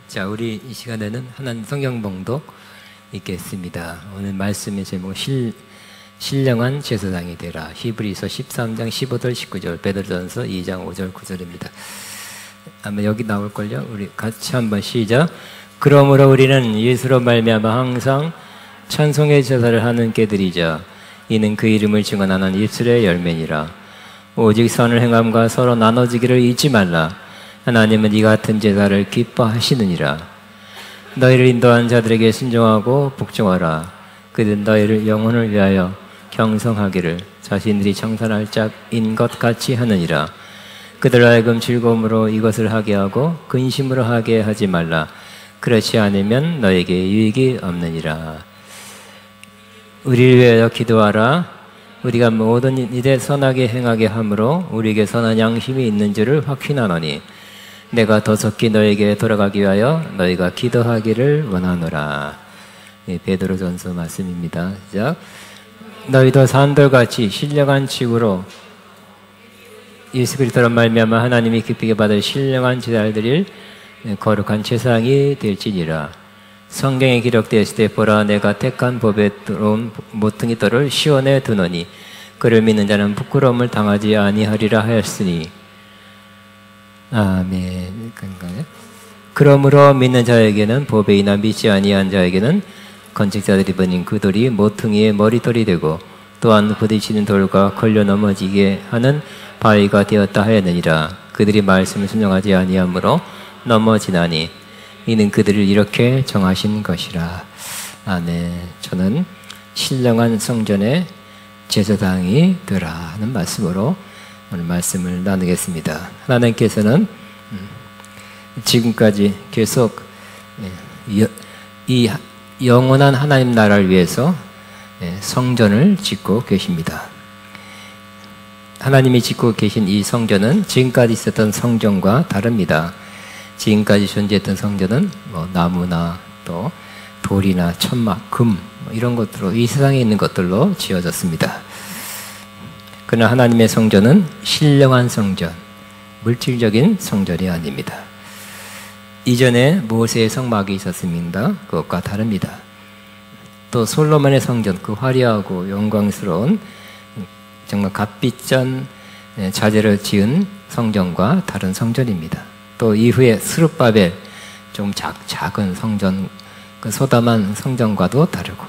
자, 우리 이 시간에는 하나님 성경 봉독 읽겠습니다. 오늘 말씀의 제목 신령한 제사장이 되라. 히브리서 13장 15절 19절, 베드로전서 2장 5절 9절입니다. 아마 여기 나올걸요. 우리 같이 한번 시작. 그러므로 우리는 예수로 말미암아 항상 찬송의 제사를 하는 깨들이자 이는 그 이름을 증언하는 입술의 열매니라. 오직 선을 행함과 서로 나눠지기를 잊지 말라. 하나님은 이 같은 제사를 기뻐하시느니라. 너희를 인도한 자들에게 순종하고 복종하라. 그들은 너희를 영혼을 위하여 경성하기를 자신들이 청산할 짝인 것 같이 하느니라. 그들 하여금 즐거움으로 이것을 하게 하고 근심으로 하게 하지 말라. 그렇지 않으면 너에게 유익이 없느니라. 우리를 위하여 기도하라. 우리가 모든 일에 선하게 행하게 함으로 우리에게 선한 양심이 있는 줄을 확신하노니 내가 더 속히 너에게 돌아가기 위하여 너희가 기도하기를 원하노라. 베드로전서 말씀입니다. 시작. 너희도 산돌같이 신령한 칙으로 예수 그리스도로 말미암아 하나님이 기쁘게 받을 신령한 제사를 드릴 거룩한 제사장이 될지니라. 성경에 기록되었을 때 보라 내가 택한 법에 들어온 모퉁이 돌을 시온에 두노니 그를 믿는 자는 부끄러움을 당하지 아니하리라 하였으니. 아멘. 그러므로 믿는 자에게는 보배이나 믿지 아니한 자에게는 건축자들이 버린 그 돌이 모퉁이의 머리돌이 되고 또한 부딪히는 돌과 걸려 넘어지게 하는 바위가 되었다 하였느니라. 그들이 말씀을 순종하지 아니하므로 넘어지나니 이는 그들을 이렇게 정하신 것이라. 아멘. 저는 신령한 성전의 제사장이 되라 하는 말씀으로 오늘 말씀을 나누겠습니다. 하나님께서는 지금까지 계속 이 영원한 하나님 나라를 위해서 성전을 짓고 계십니다. 하나님이 짓고 계신 이 성전은 지금까지 있었던 성전과 다릅니다. 지금까지 존재했던 성전은 나무나 또 돌이나 천막, 금 이런 것들로 이 세상에 있는 것들로 지어졌습니다. 그러나 하나님의 성전은 신령한 성전, 물질적인 성전이 아닙니다. 이전에 모세의 성막이 있었습니다. 그것과 다릅니다. 또 솔로몬의 성전, 그 화려하고 영광스러운 정말 갓빛전 자재로 지은 성전과 다른 성전입니다. 또 이후에 스룹바벨, 좀 작은 성전, 그 소담한 성전과도 다르고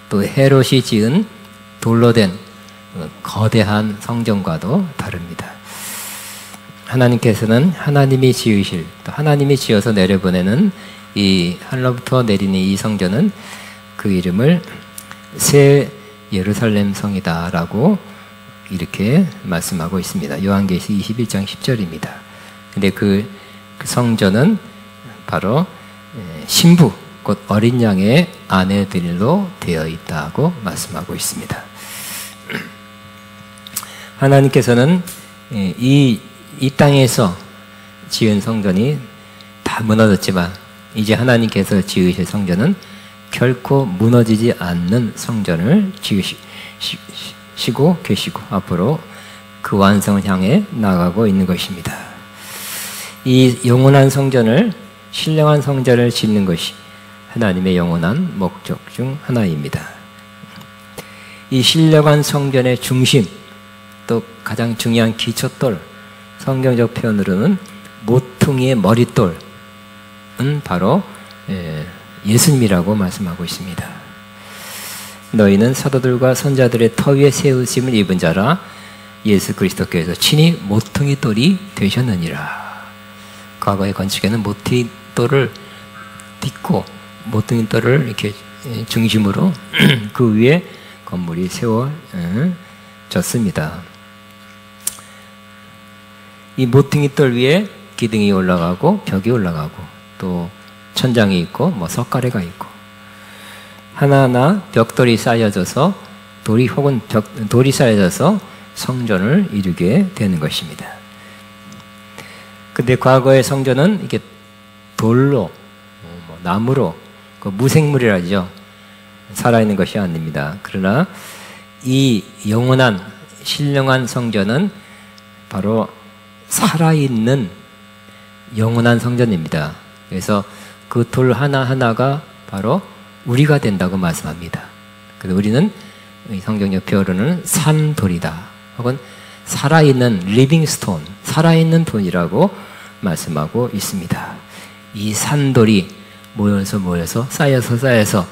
또 헤롯이 지은 돌로 된 거대한 성전과도 다릅니다. 하나님께서는 하나님이 지으실, 또 하나님이 지어서 내려보내는 이 하늘로부터 내리는 이 성전은 그 이름을 새 예루살렘 성이다라고 이렇게 말씀하고 있습니다. 요한계시록 21장 10절입니다. 근데 그 성전은 바로 신부, 곧 어린 양의 아내들로 되어 있다고 말씀하고 있습니다. 하나님께서는 이 땅에서 지은 성전이 다 무너졌지만 이제 하나님께서 지으실 성전은 결코 무너지지 않는 성전을 지으시고 계시고 앞으로 그 완성을 향해 나가고 있는 것입니다. 이 영원한 성전을, 신령한 성전을 짓는 것이 하나님의 영원한 목적 중 하나입니다. 이 신령한 성전의 중심, 또 가장 중요한 기초돌, 성경적 표현으로는 모퉁이의 머릿돌은 바로 예수님이라고 말씀하고 있습니다. 너희는 사도들과 선자들의 터 위에 세우심을 입은 자라. 예수 그리스도께서 친히 모퉁이 돌이 되셨느니라. 과거의 건축에는 모퉁이 돌을 딛고 모퉁이 돌을 이렇게 중심으로 그 위에 건물이 세워졌습니다. 이 모퉁이 돌 위에 기둥이 올라가고 벽이 올라가고 또 천장이 있고 석가래가 있고 하나하나 벽돌이 쌓여져서 돌이 쌓여져서 성전을 이루게 되는 것입니다. 근데 과거의 성전은 이게 돌로 나무로 무생물이라죠. 살아있는 것이 아닙니다. 그러나 이 영원한 신령한 성전은 바로 살아있는 영원한 성전입니다. 그래서 그 돌 하나하나가 바로 우리가 된다고 말씀합니다. 그래서 우리는 성경 옆에어로는 산돌이다 혹은 살아있는 리빙스톤, 살아있는 돈이라고 말씀하고 있습니다. 이 산돌이 모여서 쌓여서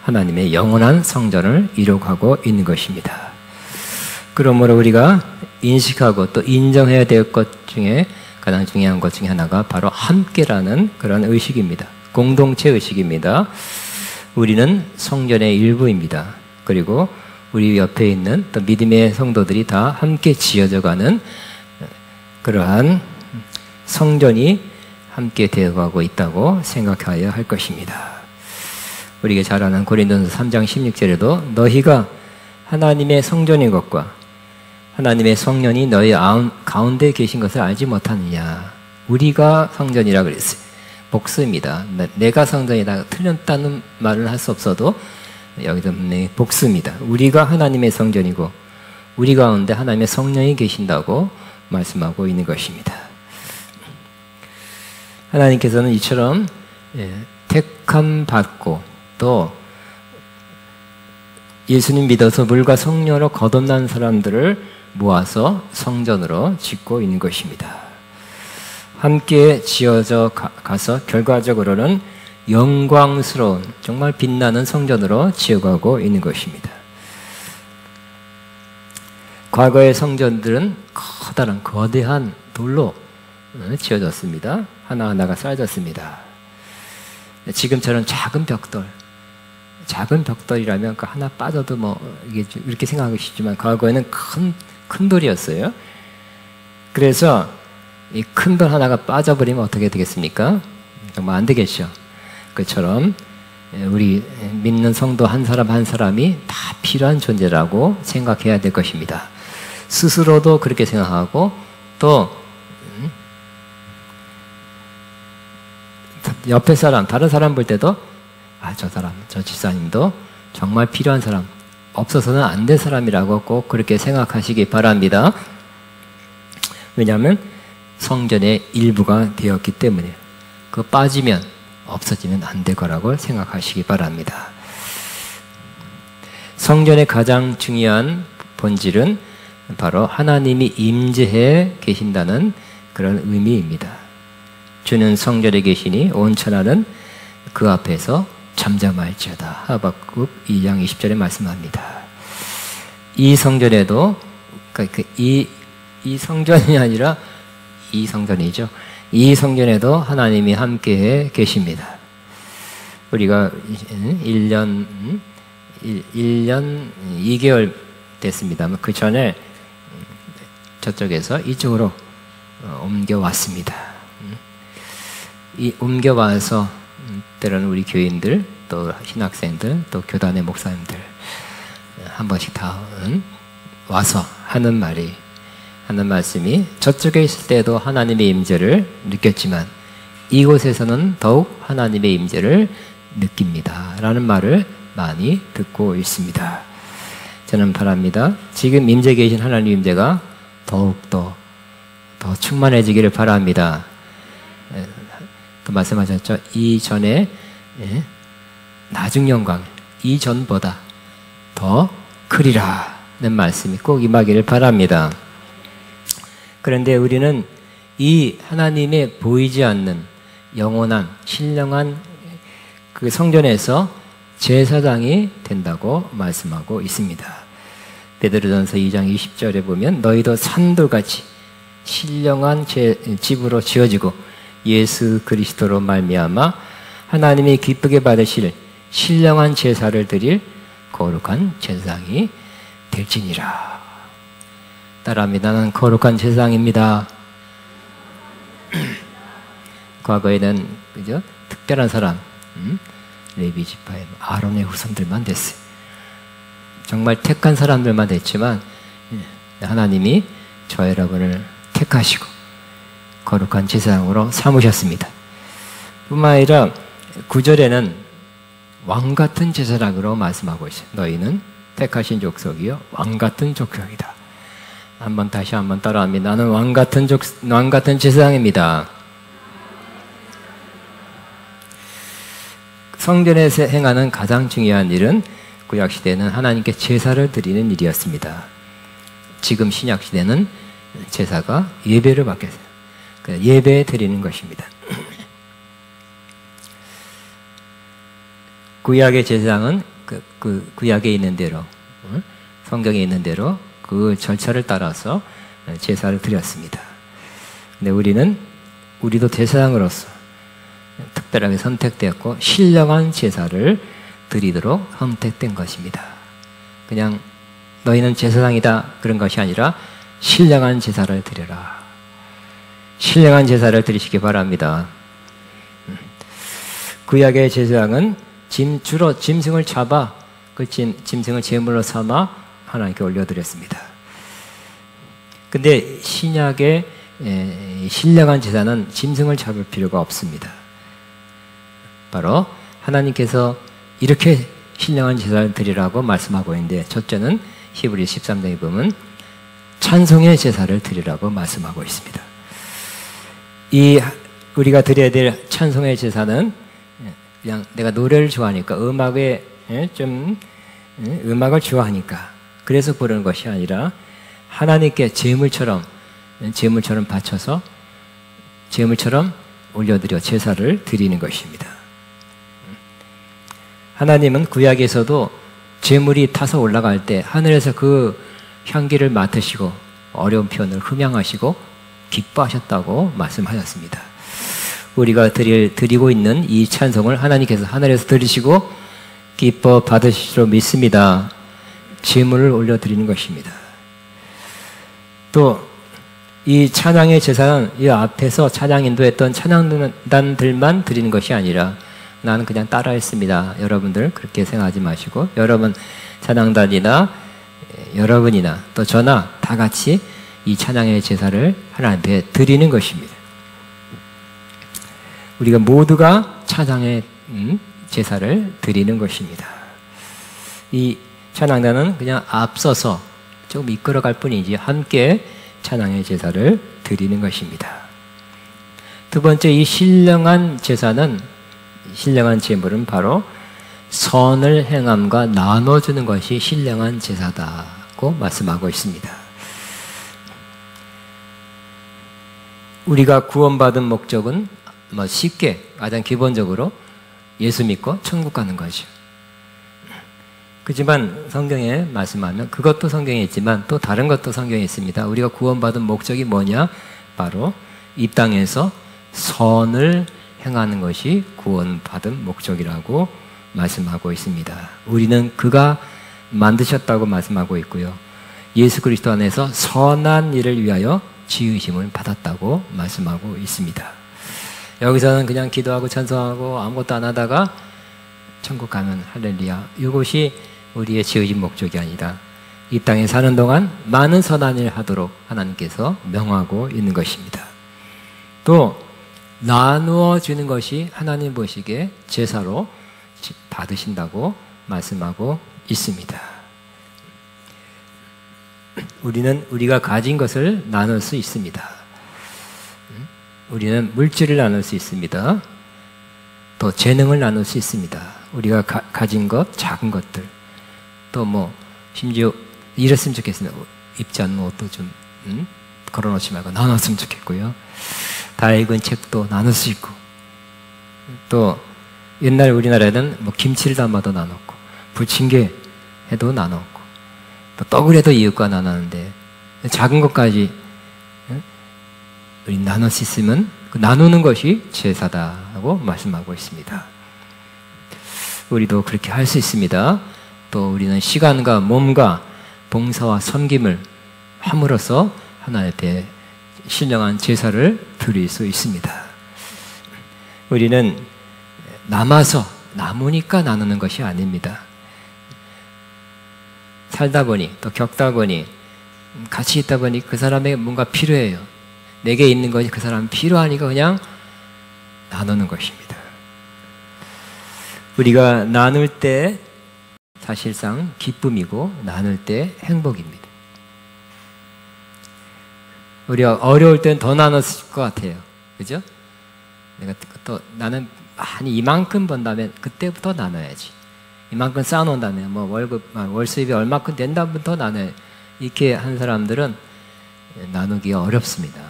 하나님의 영원한 성전을 이룩하고 있는 것입니다. 그러므로 우리가 인식하고 또 인정해야 될 것 중에 가장 중요한 것 중에 하나가 바로 함께라는 그런 의식입니다. 공동체 의식입니다. 우리는 성전의 일부입니다. 그리고 우리 옆에 있는 또 믿음의 성도들이 다 함께 지어져가는 그러한 성전이 함께 되어가고 있다고 생각하여야 할 것입니다. 우리에게 잘 아는 고린도전서 3장 16절에도 너희가 하나님의 성전인 것과 하나님의 성령이 너희 가운데 계신 것을 알지 못하느냐. 우리가 성전이라 그랬어요. 복수입니다. 내가 성전이다 틀렸다는 말을 할 수 없어도 여기서 복수입니다. 우리가 하나님의 성전이고 우리 가운데 하나님의 성령이 계신다고 말씀하고 있는 것입니다. 하나님께서는 이처럼 택함 받고 또 예수님 믿어서 물과 성령으로 거듭난 사람들을 모아서 성전으로 짓고 있는 것입니다. 함께 지어져 가서 결과적으로는 영광스러운 정말 빛나는 성전으로 지어가고 있는 것입니다. 과거의 성전들은 커다란 거대한 돌로 지어졌습니다. 하나하나가 쌓여졌습니다. 지금처럼 작은 벽돌이라면 그 하나 빠져도 뭐 이게 이렇게 생각하기 쉽지만 과거에는 큰 돌이었어요. 그래서 이 큰 돌 하나가 빠져버리면 어떻게 되겠습니까? 정말 안 되겠죠. 그처럼 우리 믿는 성도 한 사람 한 사람이 다 필요한 존재라고 생각해야 될 것입니다. 스스로도 그렇게 생각하고 또 옆에 사람, 다른 사람 볼 때도 저 사람, 저 집사님도 정말 필요한 사람, 없어서는 안 될 사람이라고 꼭 그렇게 생각하시기 바랍니다. 왜냐하면 성전의 일부가 되었기 때문에 그 빠지면 없어지면 안 될 거라고 생각하시기 바랍니다. 성전의 가장 중요한 본질은 바로 하나님이 임재해 계신다는 그런 의미입니다. 주는 성전에 계시니 온 천하는 그 앞에서 잠잠할지어다. 하박국 2장 20절에 말씀합니다. 이 성전에도 이 성전이 아니라 이 성전이죠. 이 성전에도 하나님이 함께 계십니다. 우리가 1년 2개월 됐습니다. 그 전에 저쪽에서 이쪽으로 옮겨왔습니다. 이 옮겨와서 때로는 우리 교인들, 또 신학생들, 또 교단의 목사님들 한 번씩 다 와서 하는 말씀이 저쪽에 있을 때도 하나님의 임재를 느꼈지만 이곳에서는 더욱 하나님의 임재를 느낍니다 라는 말을 많이 듣고 있습니다. 저는 바랍니다. 지금 임재 계신 하나님의 임재가 더욱더 더 충만해지기를 바랍니다. 또 말씀하셨죠. 이전에 나중 영광 이전보다 더 크리라는 말씀이 꼭 임하기를 바랍니다. 그런데 우리는 이 하나님의 보이지 않는 영원한 신령한 그 성전에서 제사장이 된다고 말씀하고 있습니다. 베드로전서 2장 20절에 보면 너희도 산돌같이 신령한 집으로 지어지고 예수 그리스도로 말미암아 하나님이 기쁘게 받으실 신령한 제사를 드릴 거룩한 제사장이 될지니라. 따라합니다. 나는 거룩한 제사장입니다. 과거에는 그죠? 특별한 사람, 레위 지파의 아론의 후손들만 됐어요. 정말 택한 사람들만 됐지만 하나님이 저 여러분을 택하시고 거룩한 제사장으로 삼으셨습니다. 뿐만 아니라 9절에는 왕같은 제사장으로 말씀하고 있어요. 너희는 택하신 족속이요 왕같은 족속이다. 다시 한번 따라합니다. 나는 왕같은 제사장입니다. 성전에서 행하는 가장 중요한 일은 구약 시대에는 하나님께 제사를 드리는 일이었습니다. 지금 신약 시대는 제사가 예배를 받겠어요. 예배 드리는 것입니다. 구약의 제사장은 구약에 있는 대로, 성경에 있는 대로 그 절차를 따라서 제사를 드렸습니다. 근데 우리도 제사장으로서 특별하게 선택되었고 신령한 제사를 드리도록 선택된 것입니다. 그냥 너희는 제사장이다 그런 것이 아니라 신령한 제사를 드려라. 신령한 제사를 드리시기 바랍니다. 구약의 제사장은 주로 짐승을 잡아 그 짐승을 제물로 삼아 하나님께 올려드렸습니다. 근데 신약의 신령한 제사는 짐승을 잡을 필요가 없습니다. 바로 하나님께서 이렇게 신령한 제사를 드리라고 말씀하고 있는데, 첫째는 히브리 13장에 보면 찬송의 제사를 드리라고 말씀하고 있습니다. 우리가 드려야 될 찬송의 제사는 그냥 내가 노래를 좋아하니까 음악을 좋아하니까 그래서 부르는 것이 아니라 하나님께 제물처럼 바쳐서 제물처럼 올려드려 제사를 드리는 것입니다. 하나님은 구약에서도 제물이 타서 올라갈 때 하늘에서 그 향기를 맡으시고 어려운 표현을 흠양하시고 기뻐하셨다고 말씀하셨습니다. 우리가 드리고 있는 이 찬송을 하나님께서 하늘에서 들으시고 기뻐 받으시리로 믿습니다. 제물을 올려드리는 것입니다. 또 이 찬양의 제사는 이 앞에서 찬양 인도했던 찬양단들만 드리는 것이 아니라 나는 그냥 따라했습니다. 여러분들 그렇게 생각하지 마시고 여러분 찬양단이나 여러분이나 또 저나 다 같이 이 찬양의 제사를 하나님 앞에 드리는 것입니다. 우리가 모두가 찬양의 제사를 드리는 것입니다. 이 찬양단은 그냥 앞서서 조금 이끌어갈 뿐이지 함께 찬양의 제사를 드리는 것입니다. 두 번째, 이 신령한 제물은 바로 선을 행함과 나눠주는 것이 신령한 제사다고 말씀하고 있습니다. 우리가 구원받은 목적은 쉽게 가장 기본적으로 예수 믿고 천국 가는 거죠. 그렇지만 성경에 말씀하면 그것도 성경에 있지만 또 다른 것도 성경에 있습니다. 우리가 구원받은 목적이 뭐냐? 바로 이 땅에서 선을 행하는 것이 구원받은 목적이라고 말씀하고 있습니다. 우리는 그가 만드셨다고 말씀하고 있고요. 예수 그리스도 안에서 선한 일을 위하여 지으심을 받았다고 말씀하고 있습니다. 여기서는 그냥 기도하고 찬송하고 아무것도 안 하다가 천국 가면 할렐루야, 이것이 우리의 지으신 목적이 아니라 이 땅에 사는 동안 많은 선한 일 하도록 하나님께서 명하고 있는 것입니다. 또 나누어 주는 것이 하나님 보시기에 제사로 받으신다고 말씀하고 있습니다. 우리가 가진 것을 나눌 수 있습니다. 우리는 물질을 나눌 수 있습니다. 또 재능을 나눌 수 있습니다. 우리가 가진 것, 작은 것들. 또 심지어 이랬으면 좋겠습니다. 입지 않는 옷도 좀 걸어놓지 말고 나눴으면 좋겠고요. 다 읽은 책도 나눌 수 있고, 또 옛날 우리나라에는 김치를 담아도 나눴고, 부침개 해도 나눴고, 또 떡을 해도 이웃과 나눴는데 작은 것까지 우리 나눌 수 있으면 그 나누는 것이 제사다라고 말씀하고 있습니다. 우리도 그렇게 할 수 있습니다. 또 우리는 시간과 몸과 봉사와 섬김을 함으로써 하나님 앞에 신령한 제사를 드릴 수 있습니다. 우리는 남으니까 나누는 것이 아닙니다. 살다 보니 또 겪다 보니 같이 있다 보니 그 사람에게 뭔가 필요해요. 내게 있는 것이 그 사람 필요하니까 그냥 나누는 것입니다. 우리가 나눌 때 사실상 기쁨이고 나눌 때 행복입니다. 우리가 어려울 땐 더 나눴을 것 같아요. 그죠? 나는 아니 이만큼 번다면 그때부터 나눠야지. 이만큼 쌓아놓은 다음에 뭐 월 수입이 얼마큼 된 다음부터 나눠. 이렇게 한 사람들은 나누기가 어렵습니다.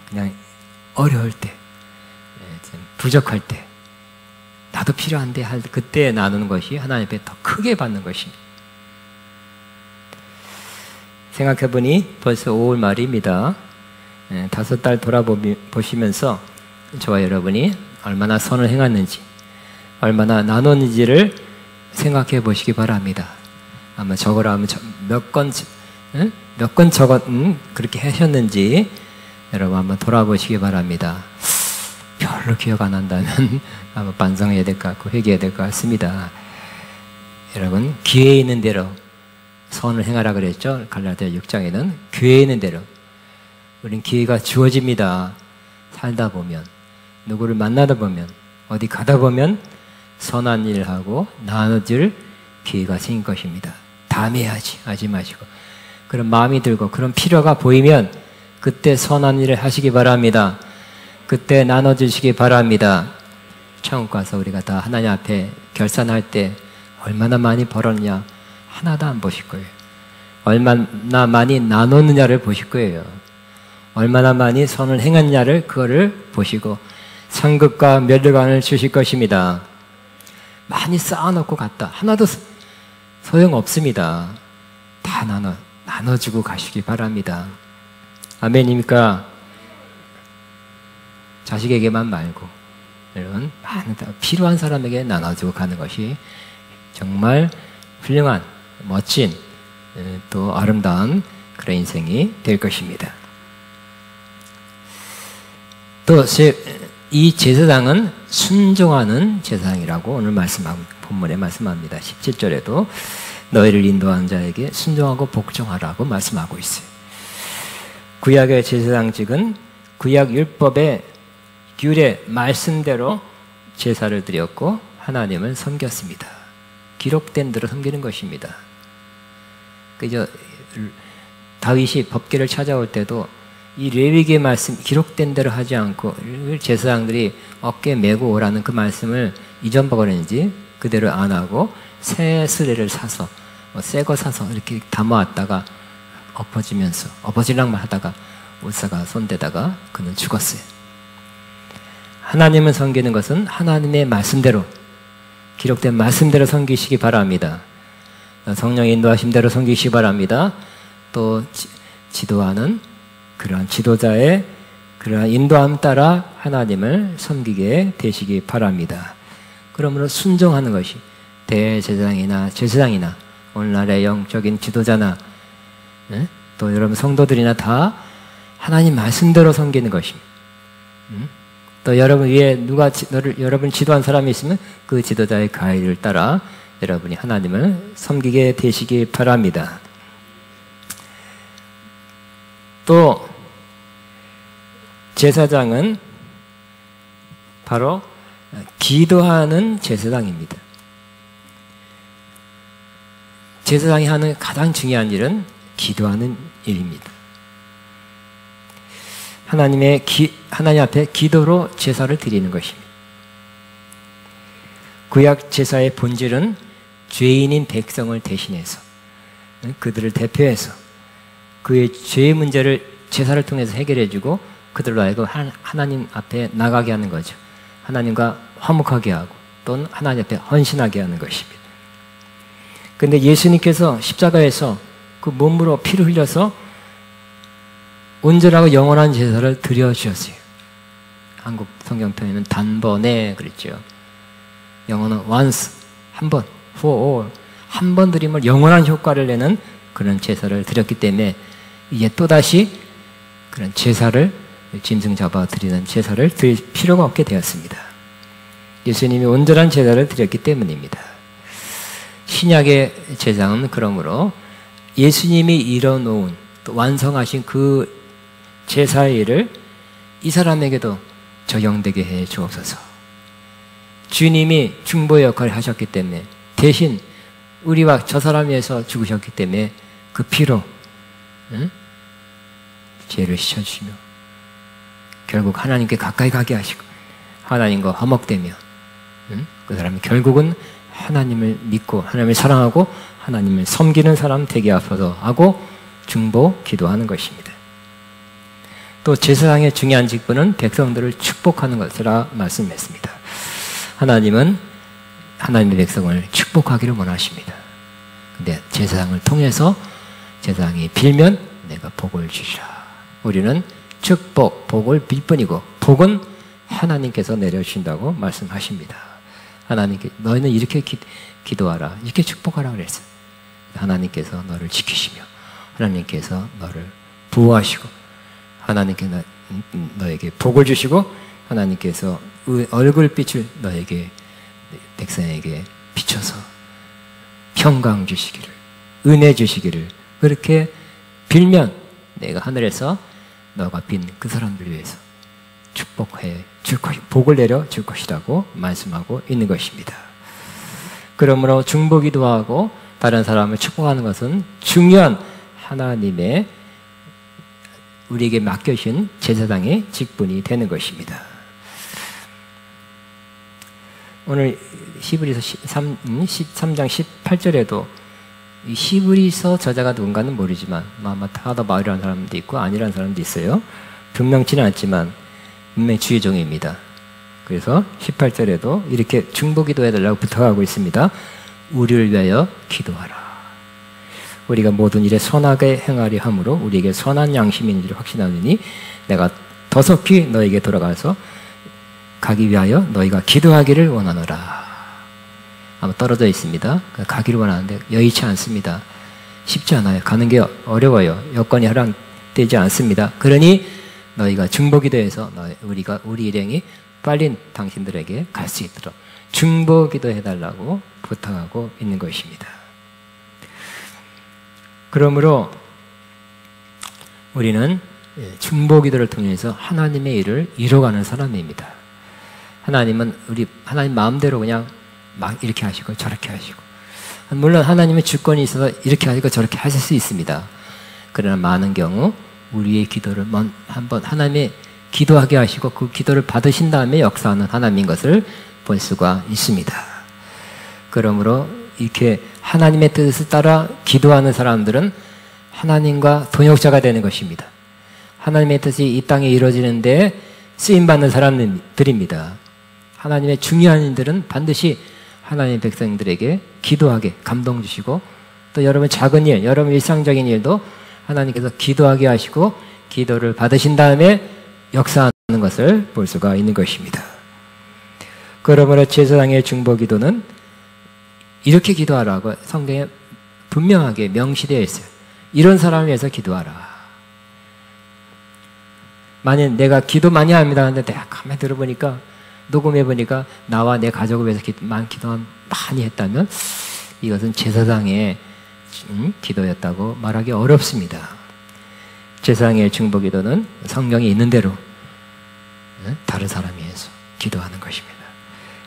그냥 어려울 때, 부족할 때, 나도 필요한데 할 그때 나누는 것이 하나님 앞에 더 크게 받는 것입니다. 생각해보니 벌써 5월 말입니다. 5달 돌아보시면서 저와 여러분이 얼마나 선을 행했는지, 얼마나 나눴는지를 생각해 보시기 바랍니다. 아마 적으라 하면 몇 건 그렇게 하셨는지 여러분 한번 돌아보시기 바랍니다. 별로 기억 안 난다면 아마 반성해야 될 것 같고 회개해야 될 것 같습니다. 여러분 기회 있는 대로 선을 행하라 그랬죠. 갈라디아 6장에는 기회 있는 대로 우린 기회가 주어집니다. 살다 보면, 누구를 만나다 보면, 어디 가다 보면 선한 일을 하고 나눠줄 기회가 생길 것입니다. 다음에 해야지 하지 마시고, 그런 마음이 들고 그런 필요가 보이면 그때 선한 일을 하시기 바랍니다. 그때 나눠주시기 바랍니다. 천국 가서 우리가 다 하나님 앞에 결산할 때 얼마나 많이 벌었냐 하나도 안 보실 거예요. 얼마나 많이 나눴느냐를 보실 거예요. 얼마나 많이 선을 행했냐를 그거를 보시고 상급과 면류관을 주실 것입니다. 많이 쌓아놓고 갔다. 하나도 소용없습니다. 다 나눠주고 가시기 바랍니다. 아멘입니까? 자식에게만 말고 이런 많은 필요한 사람에게 나눠주고 가는 것이 정말 훌륭한, 멋진, 또 아름다운 그런 인생이 될 것입니다. 또 이 제사장은 순종하는 제사장이라고 오늘 본문에 말씀합니다. 17절에도 너희를 인도하는 자에게 순종하고 복종하라고 말씀하고 있어요. 구약의 제사장직은 구약 율법의 규례 말씀대로 제사를 드렸고 하나님을 섬겼습니다. 기록된 대로 섬기는 것입니다. 그저 다윗이 법궤를 찾아올 때도 이 레위기의 말씀 기록된 대로 하지 않고 제사장들이 어깨에 메고 오라는 그 말씀을 잊어버렸는지 그대로 안 하고 새 수레를 사서 새 거 사서 이렇게 담아왔다가 엎어지락만 하다가 울사가 손대다가 그는 죽었어요. 하나님을 섬기는 것은 하나님의 말씀대로 기록된 말씀대로 섬기시기 바랍니다. 성령의 인도하심대로 섬기시기 바랍니다. 또 지도하는 그러한 지도자의 그러한 인도함 따라 하나님을 섬기게 되시기 바랍니다. 그러므로 순종하는 것이 대제사장이나 제사장이나 오늘날의 영적인 지도자나 또 여러분 성도들이나 다 하나님 말씀대로 섬기는 것입니다. 또 여러분 위에 여러분 지도한 사람이 있으면 그 지도자의 가이드를 따라 여러분이 하나님을 섬기게 되시기 바랍니다. 또 제사장은 바로 기도하는 제사장입니다. 제사장이 하는 가장 중요한 일은 기도하는 일입니다. 하나님 앞에 기도로 제사를 드리는 것입니다. 구약 제사의 본질은 죄인인 백성을 대신해서 그들을 대표해서 그의 죄의 문제를 제사를 통해서 해결해주고 그들로 하여금 하나님 앞에 나가게 하는 거죠. 하나님과 화목하게 하고 또는 하나님 앞에 헌신하게 하는 것입니다. 그런데 예수님께서 십자가에서 그 몸으로 피를 흘려서 온전하고 영원한 제사를 드려주셨어요. 한국 성경 표현은 단번에 그랬죠. 영어는 once, 한 번, for all, 한 번 드리면 영원한 효과를 내는 그런 제사를 드렸기 때문에 이제 또다시 그런 제사를 짐승 잡아 드리는 제사를 드릴 필요가 없게 되었습니다. 예수님이 온전한 제사를 드렸기 때문입니다. 신약의 제사는 그러므로 예수님이 이뤄놓은 또 완성하신 그 제사의 일을 이 사람에게도 적용되게 해 주옵소서. 주님이 중보의 역할을 하셨기 때문에 대신 우리와 저 사람 위해서 죽으셨기 때문에 그 피로 죄를 씻어주시며 결국 하나님께 가까이 가게 하시고 하나님과 화목되며 그 사람이 결국은 하나님을 믿고 하나님을 사랑하고 하나님을 섬기는 사람 되게 하소서 하고 중보 기도하는 것입니다. 또 제사장의 중요한 직분은 백성들을 축복하는 것이라 말씀했습니다. 하나님은 하나님의 백성을 축복하기를 원하십니다. 근데 제사장을 통해서 제사장이 빌면 내가 복을 주시라. 우리는 축복, 복을 빌 뿐이고 복은 하나님께서 내려주신다고 말씀하십니다. 하나님께 너희는 이렇게 기도하라, 이렇게 축복하라 그랬어요. 하나님께서 너를 지키시며 하나님께서 너를 보호하시고 하나님께 너에게 복을 주시고 하나님께서 얼굴빛을 너에게 백성에게 비춰서 평강 주시기를 은혜 주시기를 그렇게 빌면 내가 하늘에서 너가 빈 그 사람들 위해서 축복해 줄 것이 복을 내려 줄 것이라고 말씀하고 있는 것입니다. 그러므로 중보기도 하고 다른 사람을 축복하는 것은 중요한 하나님의 우리에게 맡겨주신 제사장의 직분이 되는 것입니다. 오늘 히브리서 13장 18절에도 이 히브리서 저자가 누군가는 모르지만 아마 타다 마을이라는 사람도 있고 아니라는 사람도 있어요. 분명치는 않지만 분명히 주의 종입니다. 그래서 18절에도 이렇게 중보기도해달라고 부탁하고 있습니다. 우리를 위하여 기도하라. 우리가 모든 일에 선하게 행하려 함으로 우리에게 선한 양심이 있는지를 확신하느니 내가 더 속히 너에게 돌아가서 가기 위하여 너희가 기도하기를 원하노라. 아마 떨어져 있습니다. 가기를 원하는데 여의치 않습니다. 쉽지 않아요. 가는 게 어려워요. 여건이 허락되지 않습니다. 그러니 너희가 중보기도해서 우리 일행이 빨리 당신들에게 갈 수 있도록 중보기도해달라고 부탁하고 있는 것입니다. 그러므로 우리는 중보기도를 통해서 하나님의 일을 이뤄가는 사람입니다. 하나님은 하나님 마음대로 그냥 막 이렇게 하시고 저렇게 하시고 물론 하나님의 주권이 있어서 이렇게 하시고 저렇게 하실 수 있습니다. 그러나 많은 경우 우리의 기도를 한번 하나님의 기도하게 하시고 그 기도를 받으신 다음에 역사하는 하나님인 것을 볼 수가 있습니다. 그러므로 이렇게 하나님의 뜻을 따라 기도하는 사람들은 하나님과 동역자가 되는 것입니다. 하나님의 뜻이 이 땅에 이루어지는데 쓰임받는 사람들입니다. 하나님의 중요한 일들은 반드시 하나님의 백성들에게 기도하게 감동 주시고 또 여러분 작은 일, 여러분 일상적인 일도 하나님께서 기도하게 하시고 기도를 받으신 다음에 역사하는 것을 볼 수가 있는 것입니다. 그러므로 제사장의 중보기도는 이렇게 기도하라고 성경에 분명하게 명시되어 있어요. 이런 사람을 위해서 기도하라. 만약 내가 기도 많이 합니다 하는데 내가 가만히 들어보니까 녹음해보니까 나와 내 가족을 위해서 기도 많이 했다면 이것은 제사장의 기도였다고 말하기 어렵습니다. 제사장의 중보기도는 성경에 있는 대로 다른 사람을 위해서 기도하는 것입니다.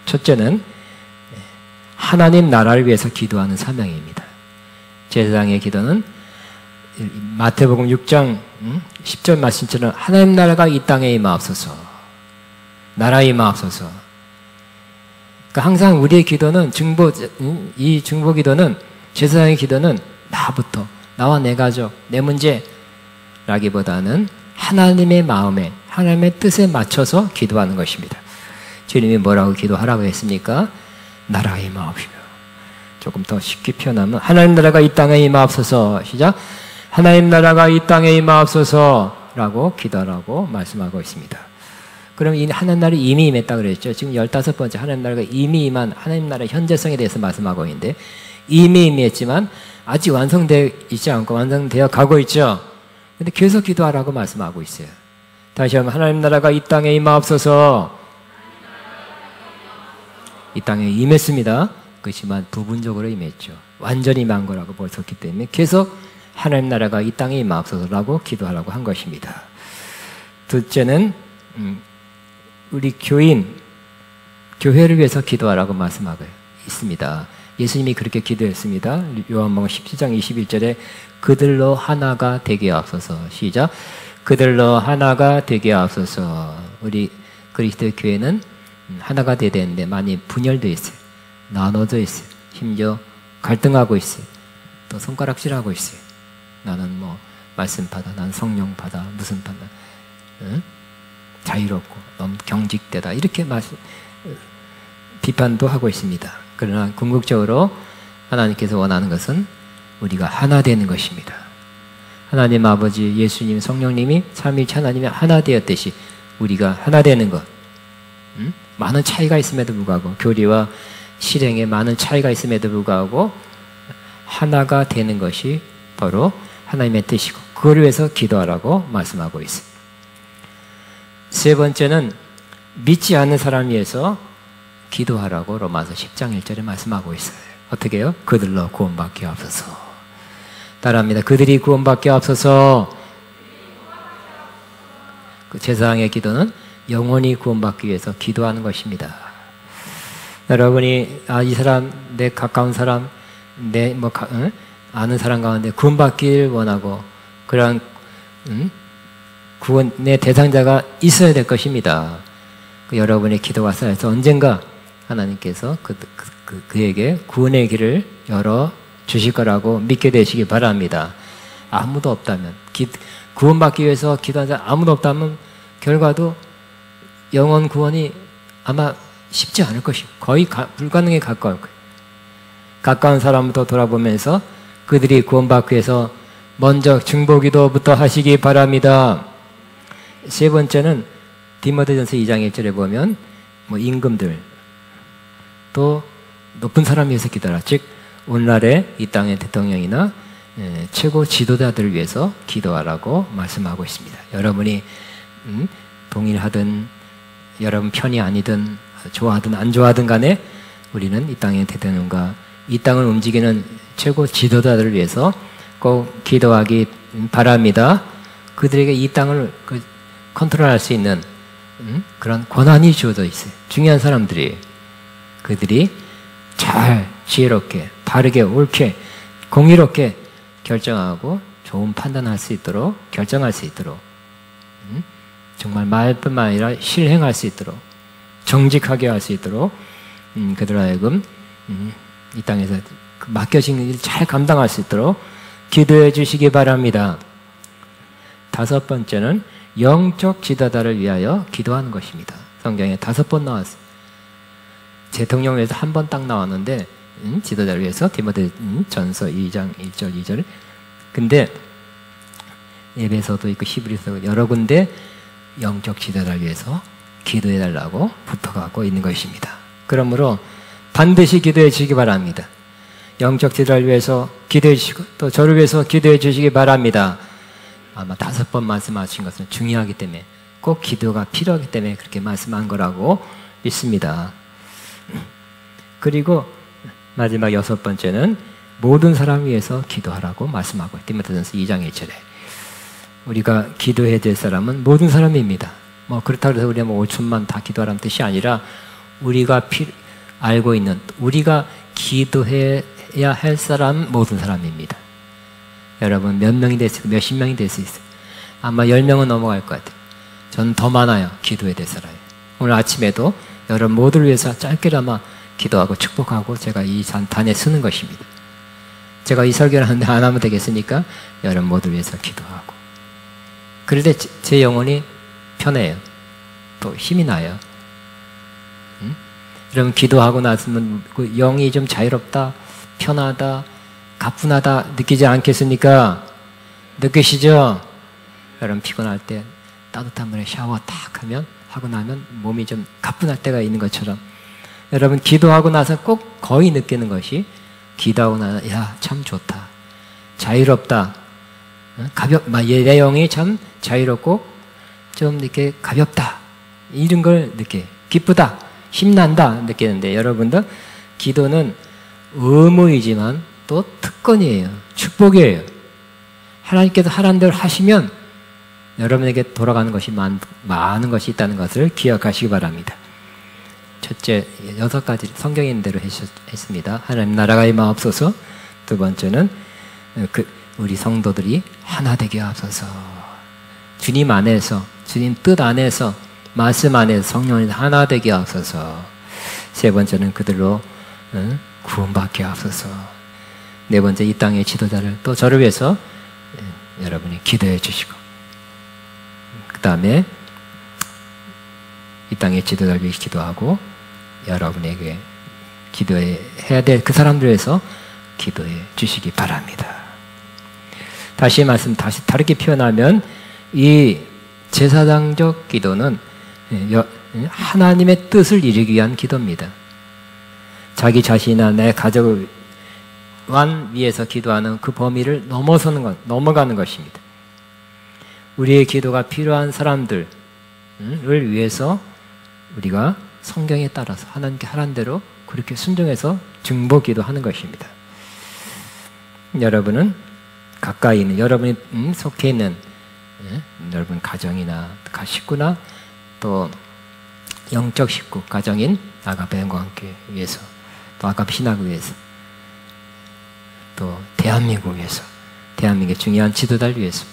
첫째는 하나님 나라를 위해서 기도하는 사명입니다. 제사장의 기도는 마태복음 6장 10절 말씀처럼 하나님 나라가 이 땅에 임하옵소서, 나라에 임하옵소서. 그러니까 항상 우리의 기도는 이 중보기도는 제사장의 기도는 나부터, 나와 내 가족, 내 문제라기보다는 하나님의 마음에, 하나님의 뜻에 맞춰서 기도하는 것입니다. 주님이 뭐라고 기도하라고 했습니까? 나라에 임하옵시며. 조금 더 쉽게 표현하면 하나님 나라가 이 땅에 임하옵소서. 시작. 하나님 나라가 이 땅에 임하옵소서라고 기도하라고 말씀하고 있습니다. 그럼 이 하나님 나라가 이미 임했다 그랬죠. 지금 15번째 하나님 나라가 이미 임한 하나님 나라의 현재성에 대해서 말씀하고 있는데 이미 임했지만 아직 완성되어 있지 않고 완성되어 가고 있죠. 근데 계속 기도하라고 말씀하고 있어요. 다시 한번 하나님 나라가 이 땅에 임하옵소서. 이 땅에 임했습니다. 그렇지만 부분적으로 임했죠. 완전히 임한 거라고 볼 수 없기 때문에 계속 하나님 나라가 이 땅에 임하옵소서라고 기도하라고 한 것입니다. 둘째는 우리 교회를 위해서 기도하라고 말씀하고 있습니다. 예수님이 그렇게 기도했습니다. 요한복음 17장 21절에 그들로 하나가 되게 하옵소서. 시작. 그들로 하나가 되게 하옵소서. 우리 그리스도의 교회는 하나가 돼야 되는데 많이 분열되어 있어요. 나눠져 있어요. 심지어 갈등하고 있어요. 또 손가락질하고 있어요. 나는 뭐 말씀 받아, 난 성령 받아, 무슨 받아, 응? 자유롭고 너무 경직되다 이렇게 비판도 하고 있습니다. 그러나 궁극적으로 하나님께서 원하는 것은 우리가 하나 되는 것입니다. 하나님 아버지, 예수님, 성령님이 삼위일체 하나님이 하나 되었듯이 우리가 하나 되는 것. 많은 차이가 있음에도 불구하고, 교리와 실행에 많은 차이가 있음에도 불구하고 하나가 되는 것이 바로 하나님의 뜻이고, 그걸 위해서 기도하라고 말씀하고 있습니다. 세 번째는 믿지 않는 사람 위해서 기도하라고 로마서 10장 1절에 말씀하고 있어요. 어떻게 해요? 그들로 구원받게 하옵소서. 따라합니다. 그들이 구원받게 하옵소서. 그 제사장의 기도는 영원히 구원받기 위해서 기도하는 것입니다. 여러분이 이 사람, 내 가까운 사람, 내 아는 사람 가운데 구원받기를 원하고 그런 구원의 대상자가 있어야 될 것입니다. 여러분의 기도가 쌓여서 언젠가 하나님께서 그에게 구원의 길을 열어 주실 거라고 믿게 되시기 바랍니다. 아무도 없다면, 구원받기 위해서 기도한 사람 아무도 없다면 결과도 영원 구원이 아마 쉽지 않을 것이고 거의 불가능에 가까울 거예요. 가까운 사람부터 돌아보면서 그들이 구원받기 위해서 먼저 중보기도부터 하시기 바랍니다. 세 번째는 디모데전서 2장 1절에 보면 임금들 또 높은 사람 위해서 기도하라. 즉 오늘날의 이 땅의 대통령이나 최고 지도자들을 위해서 기도하라고 말씀하고 있습니다. 여러분이 동일하든 여러분 편이 아니든 좋아하든 안 좋아하든 간에 우리는 이 땅의 대통령과 이 땅을 움직이는 최고 지도자들을 위해서 꼭 기도하기 바랍니다. 그들에게 이 땅을 컨트롤할 수 있는 그런 권한이 주어져 있어요. 중요한 사람들이, 그들이 잘 지혜롭게 바르게 옳게 공의롭게 결정하고 좋은 판단할 수 있도록, 결정할 수 있도록, 정말 말뿐만 아니라 실행할 수 있도록, 정직하게 할 수 있도록 그들 하여금 이 땅에서 맡겨진 일 잘 감당할 수 있도록 기도해 주시기 바랍니다. 다섯 번째는 영적 지도자를 위하여 기도하는 것입니다. 성경에 5번 나왔어요. 대통령을 위해서 한 번 딱 나왔는데 지도자를 위해서 디모데전서 2장 1절 2절. 근데 에베소도 있고 히브리서 여러 군데 영적 지도자를 위해서 기도해 달라고 붙어가고 있는 것입니다. 그러므로 반드시 기도해 주시기 바랍니다. 영적 지도자를 위해서 기도해 주시고 또 저를 위해서 기도해 주시기 바랍니다. 아마 5번 말씀하신 것은 중요하기 때문에, 꼭 기도가 필요하기 때문에 그렇게 말씀한 거라고 믿습니다. 그리고 마지막 6번째는 모든 사람 위해서 기도하라고 말씀하고, 디모데전서 2장 1절에 우리가 기도해야 될 사람은 모든 사람입니다. 그렇다고 해서 우리가 5천만 다 기도하라는 뜻이 아니라 우리가 알고 있는, 우리가 기도해야 할 사람 모든 사람입니다. 여러분 몇 명이 될 수 있고 몇십 명이 될 수 있어요. 아마 10명은 넘어갈 것 같아요. 저는 더 많아요. 기도해야 될 사람이. 오늘 아침에도 여러분 모두를 위해서 짧게나마 기도하고 축복하고 제가 이 단에 쓰는 것입니다. 제가 이 설교를 하는데 안 하면 되겠습니까? 여러분 모두를 위해서 기도하고, 그럴 때 제 영혼이 편해요. 또 힘이 나요. 여러분 기도하고 났으면 그 영이 좀 자유롭다, 편하다, 가뿐하다 느끼지 않겠습니까? 느끼시죠? 여러분 피곤할 때 따뜻한 물에 샤워 딱 하고 나면 몸이 좀 가뿐할 때가 있는 것처럼, 여러분 기도하고 나서 꼭 거의 느끼는 것이, 기도하고 나서 야, 참 좋다, 자유롭다, 내 영이 참 자유롭고 좀 이렇게 가볍다, 이런 걸 느껴요. 기쁘다, 힘난다 느끼는데, 여러분들 기도는 의무이지만 또 특권이에요. 축복이에요. 하나님께서 하라는 대로 하시면 여러분에게 돌아가는 것이 많은 것이 있다는 것을 기억하시기 바랍니다. 첫째, 6가지 성경에 있는 대로 했습니다. 하나님 나라가 임하옵소서. 두 번째는 우리 성도들이 하나 되게 하옵소서. 주님 안에서, 주님 뜻 안에서 말씀 안에서 성령이 하나 되게 하소서. 세 번째는 그들로 구원받게 하소서. 네 번째, 이 땅의 지도자를 또 저를 위해서 여러분이 기도해 주시고, 그 다음에 이 땅의 지도자를 위해 기도하고 여러분에게 기도해야 될 그 사람들 위해서 기도해 주시기 바랍니다. 다시 다르게 표현하면 이 제사장적 기도는 하나님의 뜻을 이루기 위한 기도입니다. 자기 자신이나 내 가족을 위해서 기도하는 그 범위를 넘어가는 것입니다. 우리의 기도가 필요한 사람들을 위해서 우리가 성경에 따라서 하나님께 하라는 대로 그렇게 순종해서 중보 기도하는 것입니다. 여러분은 가까이 있는, 여러분이 속해 있는 여러분 가정이나 식구나 또 영적 식구, 가정인 아가페 영광교회 위해서, 또 아가페 신학을 위해서, 또 대한민국을 위해서, 대한민국의 중요한 지도자를 위해서,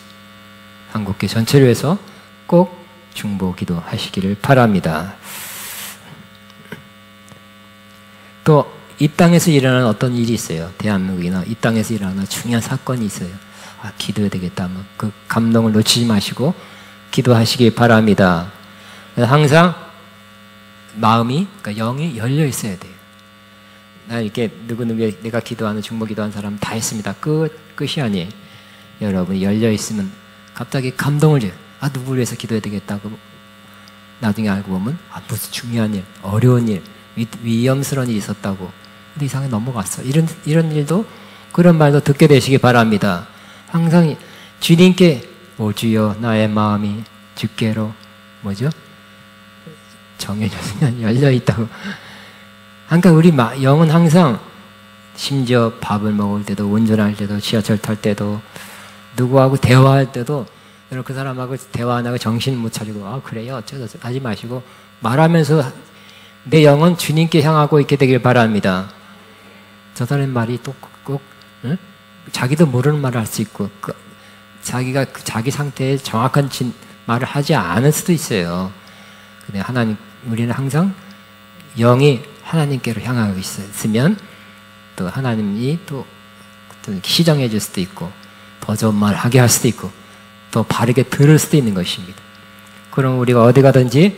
한국교회 전체를 위해서 꼭 중보 기도하시기를 바랍니다. 또 이 땅에서 일어나는 어떤 일이 있어요. 대한민국이나 이 땅에서 일어나는 중요한 사건이 있어요. 기도해야 되겠다 하면 그 감동을 놓치지 마시고 기도하시기 바랍니다. 항상 마음이, 그러니까 영이 열려 있어야 돼요. 나 이렇게 누구누구 내가 기도하는 중보 기도하는 사람 다 했습니다. 끝이 아니에요. 여러분이 열려 있으면 갑자기 감동을 줘요. 누구를 위해서 기도해야 되겠다고 나중에 알고 보면 무슨 중요한 일, 어려운 일, 위험스러운 일이 있었다고. 근데 이상하게 넘어갔어. 이런 일도, 그런 말도 듣게 되시기 바랍니다. 항상 주님께 오 주여 나의 마음이 주께로 정해졌으면 열려있다고. 그러니까 우리 영은 항상, 심지어 밥을 먹을 때도, 운전할 때도, 지하철 탈 때도, 누구하고 대화할 때도 그 사람하고 대화 안 하고 정신 못 차리고 그래요 어쩌다 하지 마시고 말하면서 내 영은 주님께 향하고 있게 되길 바랍니다. 저 사람 말이 또 꼭 자기도 모르는 말을 할 수 있고 자기가 자기 상태에 정확한 말을 하지 않을 수도 있어요. 근데 우리는 항상 영이 하나님께로 향하고 있으면 또 하나님이 또 시정해 줄 수도 있고 더 좋은 말 하게 할 수도 있고 또 바르게 들을 수도 있는 것입니다. 그럼 우리가 어디 가든지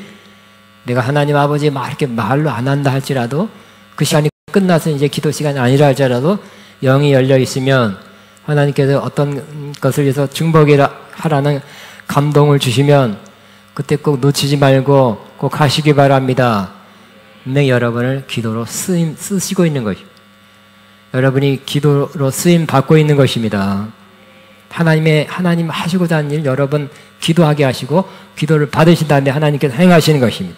내가 하나님 아버지 이렇게 말로 안 한다 할지라도 그 시간이 끝나서 이제 기도 시간이 아니라 할지라도 영이 열려 있으면 하나님께서 어떤 것을 위해서 중보하라는 감동을 주시면 그때 꼭 놓치지 말고 꼭 하시기 바랍니다. 분명히 여러분을 기도로 쓰시고 있는 것입니다. 여러분이 기도로 쓰임 받고 있는 것입니다. 하나님 하시고자 하는 일 여러분 기도하게 하시고 기도를 받으신 다음에 하나님께서 행하시는 것입니다.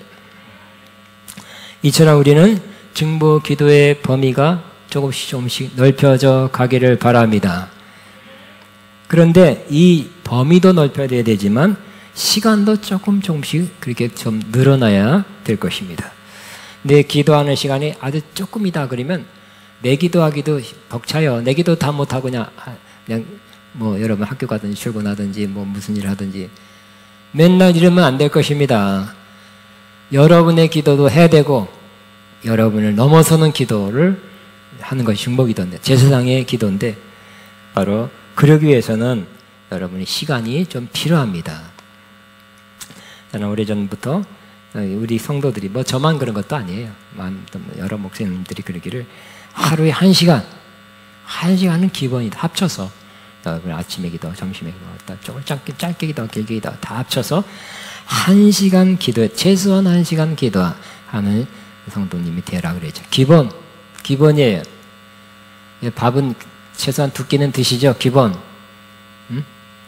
이처럼 우리는 중보 기도의 범위가 조금씩 넓혀져 가기를 바랍니다. 그런데 이 범위도 넓혀야 되지만 시간도 조금씩 그렇게 좀 늘어나야 될 것입니다. 내 기도하는 시간이 아주 조금이다 그러면 내 기도하기도 벅차요. 내 기도 다 못하고 그냥 여러분 학교 가든지 출근하든지 무슨 일 하든지 맨날 이러면 안 될 것입니다. 여러분의 기도도 해야 되고 여러분을 넘어서는 기도를 하는 것이 중보 기도인데 제사장의 기도인데 바로 그러기 위해서는 여러분의 시간이 좀 필요합니다. 저는 오래전부터 우리 성도들이 저만 그런 것도 아니에요. 여러 목사님들이 그러기를 하루에 1시간은 기본이다. 합쳐서 아침에 기도, 점심에 기도, 조금 짧게 기도, 길게 기도 다 합쳐서 1시간 기도에 최소한 1시간 기도하는 성도님이 되라 그랬죠. 기본이에요. 밥은 최소한 2끼는 드시죠. 기본.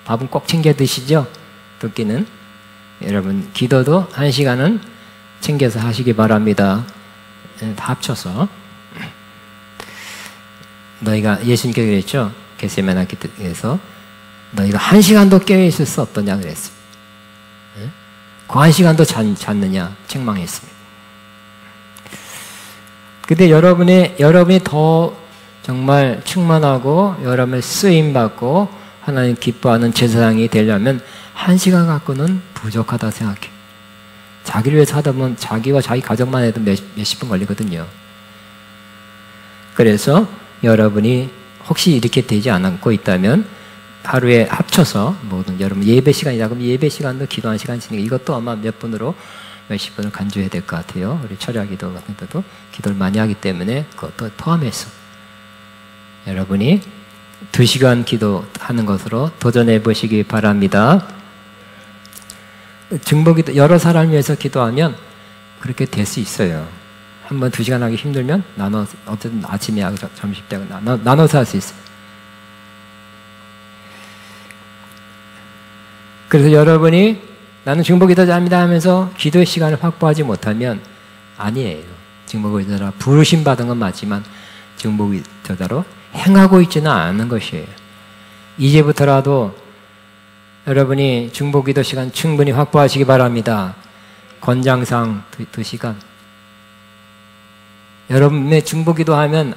밥은 꼭 챙겨 드시죠. 2끼는. 여러분 기도도 1시간은 챙겨서 하시기 바랍니다. 다 합쳐서. 너희가 예수님께서 그랬죠. 겟세마네 기도에서 너희가 1시간도 깨어있을 수 없더냐 그랬어요. 그 1시간도 잤느냐 책망했습니다. 근데 여러분이 더 정말 충만하고 여러분의 쓰임받고 하나님 기뻐하는 제사장이 되려면 1시간 갖고는 부족하다 생각해요. 자기를 위해서 하다 보면 자기와 자기 가족만 해도 몇십 분 걸리거든요. 그래서 여러분이 혹시 이렇게 되지 않고 있다면 하루에 합쳐서 모든 여러분 예배 시간이다 그러면 예배 시간도 기도하는 시간 지니까 이것도 아마 몇 분으로 몇십 분을 간주해야 될 것 같아요. 우리 철야 기도 같은 데도 기도를 많이 하기 때문에 그것도 포함해서 여러분이 2시간 기도하는 것으로 도전해 보시기 바랍니다. 중보기도 여러 사람을 위해서 기도하면 그렇게 될 수 있어요. 한번 2시간 하기 힘들면 나눠서 어쨌든 아침에 하고 점심 때 나눠서 할 수 있어요. 그래서 여러분이 나는 중보기도자입니다 하면서 기도의 시간을 확보하지 못하면 아니에요. 중보기도자라 부르심 받은 건 맞지만 중보기도자로 행하고 있지는 않은 것이에요. 이제부터라도 여러분이 중보기도 시간 충분히 확보하시기 바랍니다. 권장상 2시간. 여러분의 중보기도 하면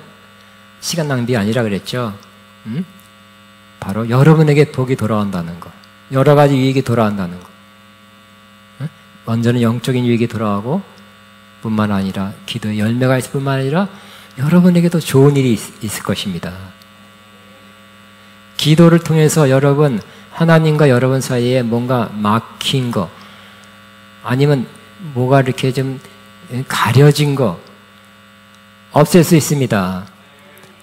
시간 낭비 아니라 그랬죠. 바로 여러분에게 복이 돌아온다는 거. 여러 가지 유익이 돌아온다는 거. 먼저는 영적인 유익이 돌아오고 뿐만 아니라 기도의 열매가 있을 뿐만 아니라 여러분에게도 좋은 일이 있을 것입니다. 기도를 통해서 여러분 하나님과 여러분 사이에 뭔가 막힌 거 아니면 뭐가 이렇게 좀 가려진 거 없앨 수 있습니다.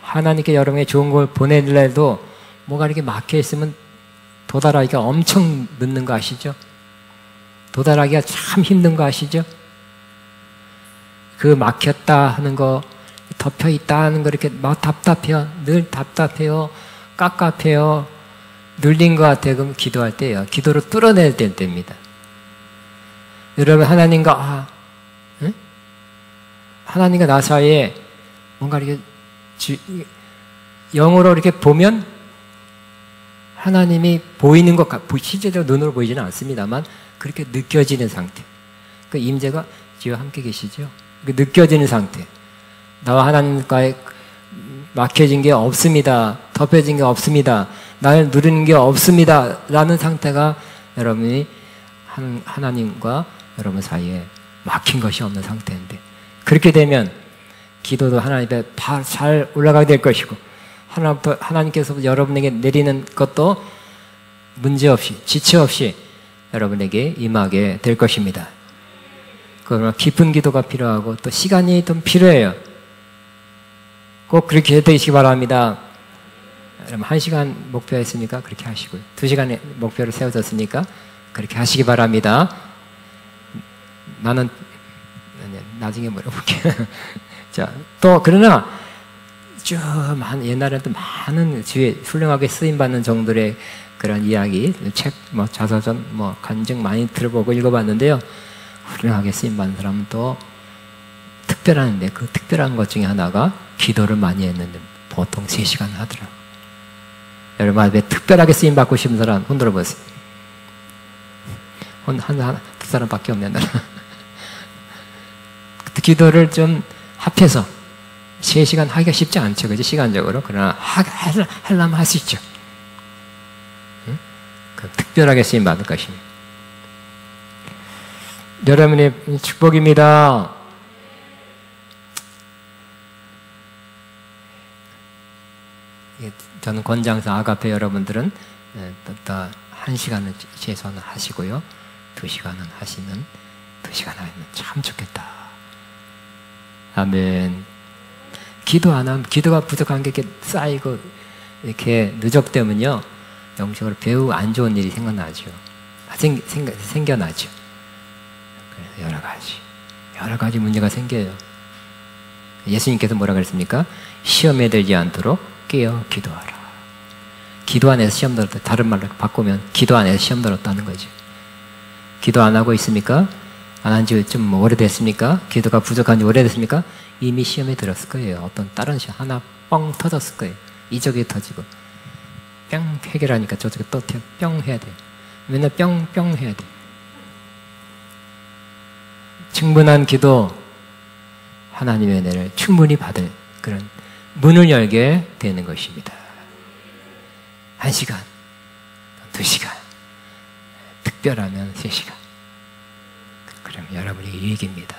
하나님께 여러분에게 좋은 걸 보내려도 뭐가 이렇게 막혀 있으면 도달하기가 엄청 늦는 거 아시죠? 도달하기가 참 힘든 거 아시죠? 그 막혔다 하는 거, 덮여 있다 하는 거 이렇게 막 답답해요. 늘 답답해요. 깝깝해요. 눌린 것 같아요. 그럼 기도할 때예요. 기도로 뚫어내야 될 때입니다. 여러분 하나님과 응? 하나님과 나 사이에 뭔가 이렇게 영으로 이렇게 보면 하나님이 보이는 것 같고 실제로 눈으로 보이지는 않습니다만 그렇게 느껴지는 상태. 그 임재가 지와 함께 계시죠. 그 느껴지는 상태. 나와 하나님과의 막혀진 게 없습니다. 덮여진 게 없습니다. 나를 누리는 게 없습니다. 라는 상태가 여러분이 하나님과 여러분 사이에 막힌 것이 없는 상태인데 그렇게 되면 기도도 하나님 앞에 잘 올라가게 될 것이고 하나님께서 여러분에게 내리는 것도 문제없이 지체 없이 여러분에게 임하게 될 것입니다. 그러나 깊은 기도가 필요하고 또 시간이 좀 필요해요. 꼭 그렇게 되시기 바랍니다. 여러분 1시간 목표했으니까 그렇게 하시고요. 2시간의 목표를 세워졌으니까 그렇게 하시기 바랍니다. 나는 나중에 물어볼게요. 자, 또 그러나 쭉 옛날에는 또 많은 주에 훌륭하게 쓰임 받는 정도의 그런 이야기, 책, 뭐 자서전, 뭐 간증 많이 들어보고 읽어봤는데요. 훌륭하게 쓰임 받는 사람은 또 특별한데 그 특별한 것 중에 하나가 기도를 많이 했는데 보통 3시간 하더라고. 여러분 앞에 특별하게 쓰임 받고 싶은 사람 손 들어보세요. 두 사람밖에 없네. 기도를 좀 합해서 3시간 하기가 쉽지 않죠. 그죠? 시간적으로. 그러나 하려면 할 수 있죠. 응? 특별하게 쓰임 받을 것입니다. 여러분의 축복입니다. 저는 권장상 아가페 여러분들은 1시간을 최소한 하시고요. 2시간은 하시면 2시간 하면 참 좋겠다. 아멘. 기도 안 하면 기도가 부족한 게 이렇게 쌓이고 이렇게 누적되면요 영적으로 매우 안 좋은 일이 생겨나죠. 생겨나죠. 여러 가지 문제가 생겨요. 예수님께서 뭐라 그랬습니까? 시험에 들지 않도록 깨어 기도하라. 기도 안에서 시험 들었다. 다른 말로 바꾸면 기도 안에서 시험 들었다는 거죠. 기도 안 하고 있습니까? 안 한 지 좀 오래됐습니까? 기도가 부족한 지 오래됐습니까? 이미 시험에 들었을 거예요. 어떤 다른 시험 하나 뻥 터졌을 거예요. 이쪽에 터지고 뿅 해결하니까 저쪽에 또 뿅 해야 돼요. 맨날 뿅뿅 해야 돼요. 충분한 기도 하나님의 은혜를 충분히 받을 그런 문을 열게 되는 것입니다. 1시간, 2시간, 특별하면 3시간. 그럼 여러분이 유익입니다.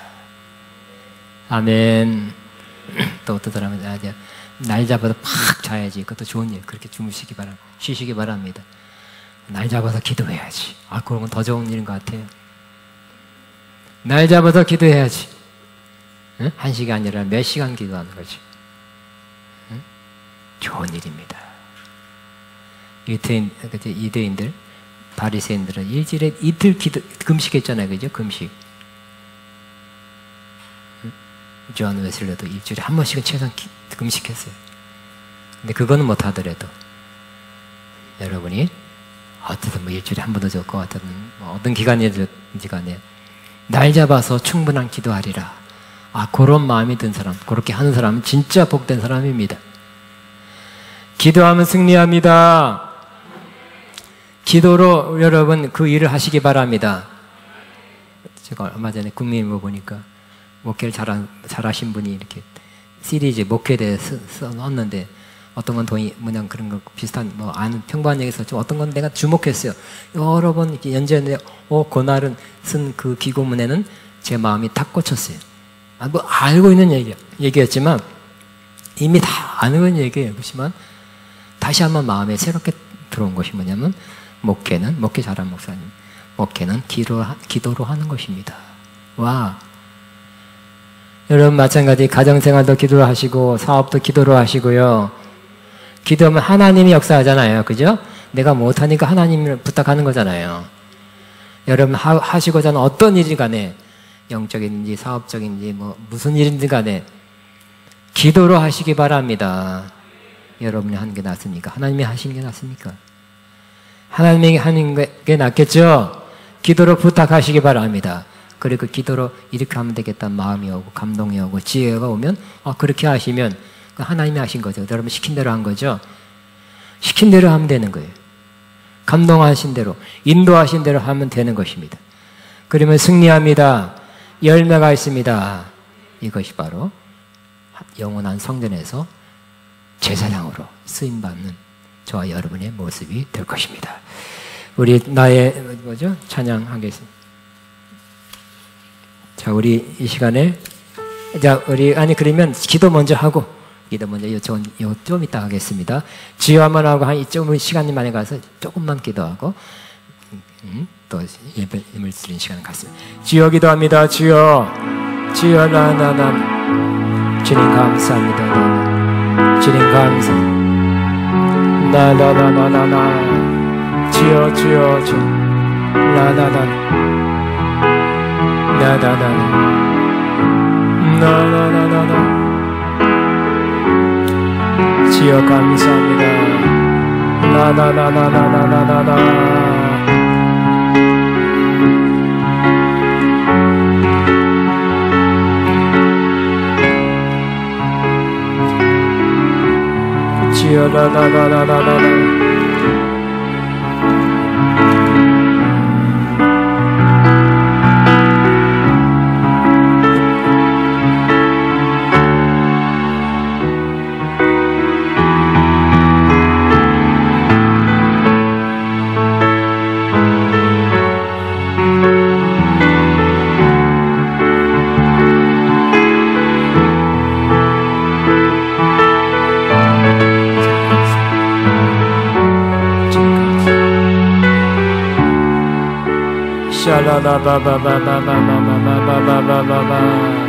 아멘. 또 어떤 사람은 날 잡아서 팍 자야지. 그것도 좋은 일. 그렇게 주무시기 바랍니다. 쉬시기 바랍니다. 날 잡아서 기도해야지. 그런 건 더 좋은 일인 것 같아요. 날 잡아서 기도해야지. 응? 1시간이 아니라 몇 시간 기도하는 거지. 응? 좋은 일입니다. 유대인들, 바리새인들은 일주일에 이틀 금식했잖아요. 그죠? 금식. 존 웨슬리도 일주일에 한 번씩은 최소한 금식했어요. 근데 그거는 못하더라도 여러분이 어쨌든 뭐 일주일에 한 번도 좋고 어떤 기간이든지 간에 날 잡아서 충분한 기도하리라. 그런 마음이 든 사람, 그렇게 하는 사람은 진짜 복된 사람입니다. 기도하면 승리합니다. 기도로 여러분 그 일을 하시기 바랍니다. 제가 얼마 전에 국민일보 보니까 목회를 잘하신 분이 이렇게 시리즈 목회에 대해서 써놨는데 어떤 건 돈이 그냥 그런 거 비슷한 아는 평범한 얘기에서 좀 어떤 건 내가 주목했어요. 여러 번 이렇게 연재했는데 그날은 쓴 그 기고문에는 제 마음이 탁 꽂혔어요. 알고 있는 얘기였지만 이미 다 아는 얘기예요. 그렇지만 다시 한번 마음에 새롭게 들어온 것이 뭐냐면 목회 잘한 목사님, 목회는 기도로 하는 것입니다. 와, 여러분 마찬가지 가정생활도 기도로 하시고 사업도 기도로 하시고요. 기도하면 하나님이 역사하잖아요. 그죠? 내가 못하니까 하나님을 부탁하는 거잖아요. 여러분 하시고자 하는 어떤 일이 간에 영적인지 사업적인지 무슨 일인지 간에 기도로 하시기 바랍니다. 여러분이 하는 게 낫습니까? 하나님이 하시는 게 낫습니까? 하나님이 하는 게 낫겠죠? 기도로 부탁하시기 바랍니다. 그리고 기도로 이렇게 하면 되겠다는 마음이 오고 감동이 오고 지혜가 오면 그렇게 하시면 하나님이 하신 거죠. 여러분 시킨 대로 한 거죠. 시킨 대로 하면 되는 거예요. 감동하신 대로 인도하신 대로 하면 되는 것입니다. 그러면 승리합니다. 열매가 있습니다. 이것이 바로 영원한 성전에서 제사장으로 쓰임받는 저와 여러분의 모습이 될 것입니다. 우리 찬양하겠습니다. 자, 우리 이 시간에 그러면 기도 먼저 하고 좀 이따 하겠습니다. 주여 한번 하고 한 이쯤 시간이 많이 가서 조금만 기도하고 또 예배를 드리는 시간 갖습니다. 주여 기도합니다. 주여 나나나 주님 감사합니다. 주님 감사. 나나나나나 주여 나나나 나나나나 주여 감사합니다. 나나나나나나나나 주여 나나나나나나 샤라라바바바바바바바바바바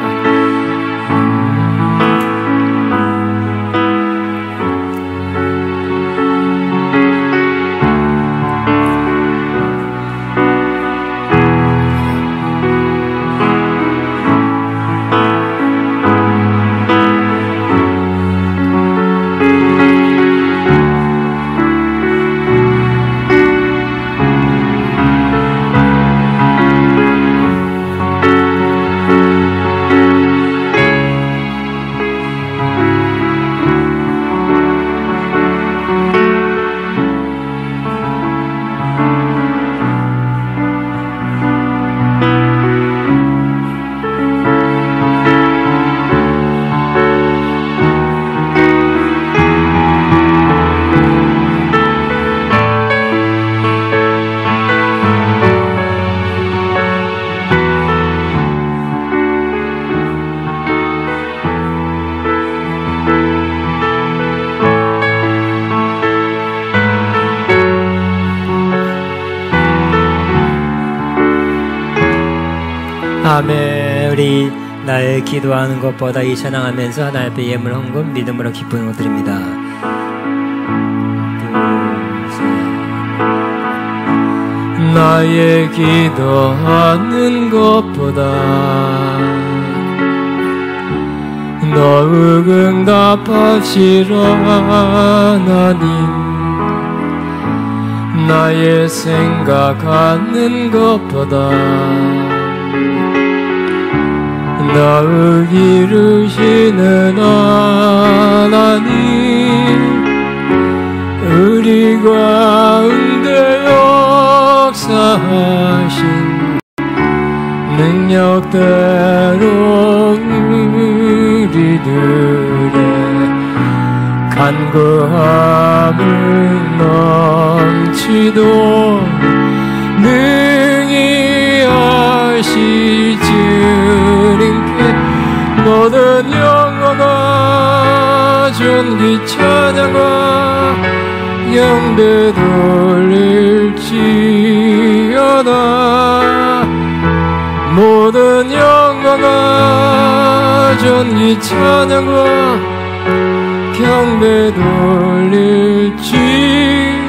아멘. 우리 나의 기도하는 것보다 이 찬양하면서 하나님 앞에 예물 헌금 믿음으로 기쁨을 드립니다. 나의 기도하는 것보다 더욱 응답하시라 하나님. 나의 생각하는 것보다 더욱 이루시는 하나님. 우리 가운데 역사하신 능력대로 우리들의 간구함을 넘치도록 능히 하시 주님께 모든 영광과 존귀 찬양과 영대 돌릴지어다. 모든 영광과 존귀 찬양과 경배 돌릴지.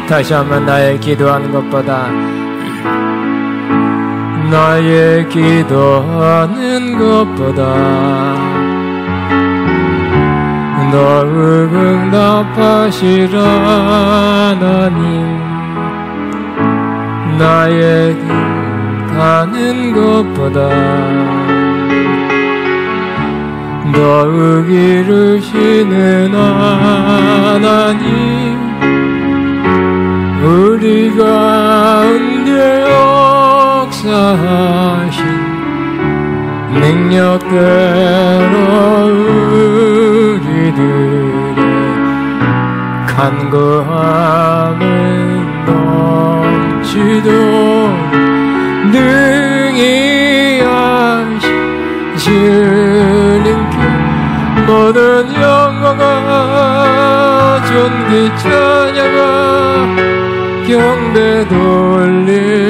다시 한번 나의 기도하는 것보다 나의 기도하는 것보다 더욱 응답하시라 하나님. 나의 기도하는 것보다 더욱 이루시는 하나님. 우리 가운데 역사하신 능력대로 우리들의 간구함을 넘치도록 능히 하신 주님께 모든 영광과 존귀 찬양과 경배 돌릴지어다.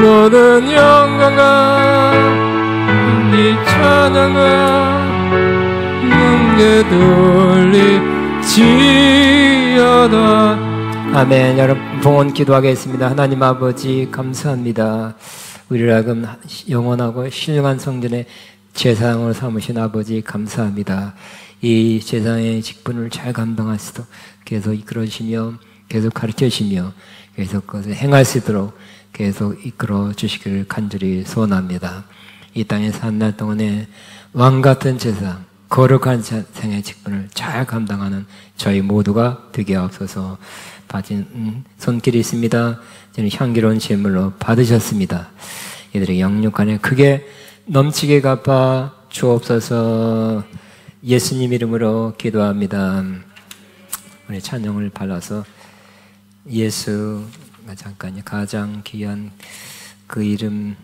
모든 영광과 이 찬양과 능게 돌릴지어다. 아멘. 여러분 봉헌 기도하겠습니다. 하나님 아버지 감사합니다. 우리를 하여금 영원하고 신령한 성전의 제사장으로 삼으신 아버지 감사합니다. 이 제사장의 직분을 잘 감당하시도록 계속 이끌어주시며 계속 가르쳐주시며 계속 그것을 행할 수 있도록 계속 이끌어 주시기를 간절히 소원합니다. 이 땅에 사는 날 동안에 왕같은 제사장, 거룩한 생의 직분을 잘 감당하는 저희 모두가 되게 없어서 받은 손길이 있습니다. 저는 향기로운 제물로 받으셨습니다. 이들의 영육 안에 크게 넘치게 갚아 주옵소서. 예수님 이름으로 기도합니다. 우리 찬양을 발라서 예수 잠깐요. 가장 귀한 그 이름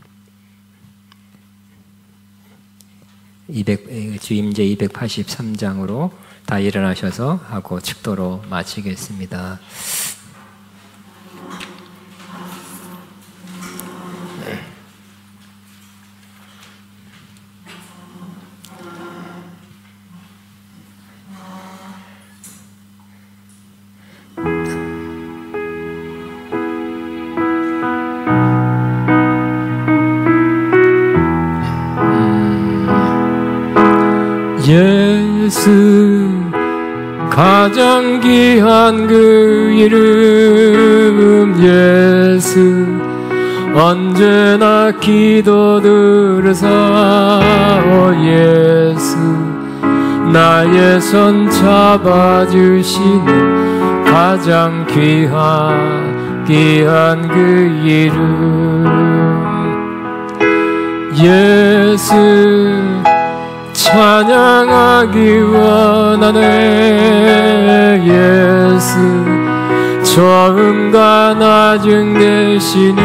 주임제 283장으로 다 일어나셔서 하고 축도로 마치겠습니다. 예수 가장 귀한 그 이름 예수 언제나 기도 들으사 오 예수 나의 손 잡아주시는 가장 귀한 그 이름 예수 찬양하기 원하네 예수 처음과 나중 되시는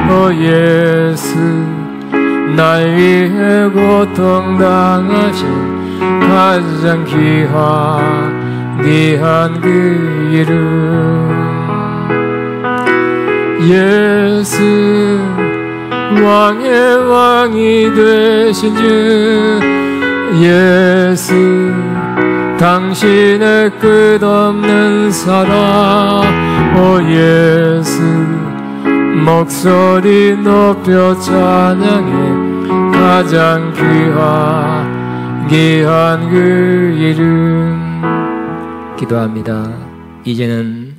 오 예수 날 위해 고통당하신 가장 귀한 그 이름 예수 왕의 왕이 되신 주 예수 당신의 끝없는 사랑 오 예수 목소리 높여 찬양해 가장 귀한 그 이름. 기도합니다. 이제는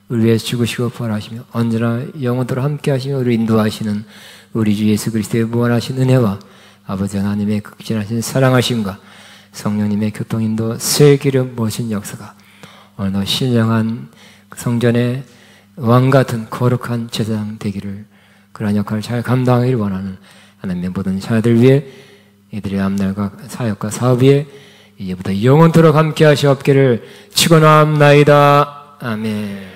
우리 위해서 죽으시고 부활하시며 언제나 영원토록 함께 하시며 우리를 인도하시는 우리 주 예수 그리스도의 무한하신 은혜와 아버지 하나님의 극진하신 사랑하심과 성령님의 교통인도 슬기름 모신 역사가 오늘도 신령한 성전의 왕같은 거룩한 제사장 되기를 그러한 역할을 잘 감당하기를 원하는 하나님의 모든 자녀들 위해 이들의 앞날과 사역과 사업 위에 이제부터 영원토록 함께 하시옵기를 축원합나이다. 아멘.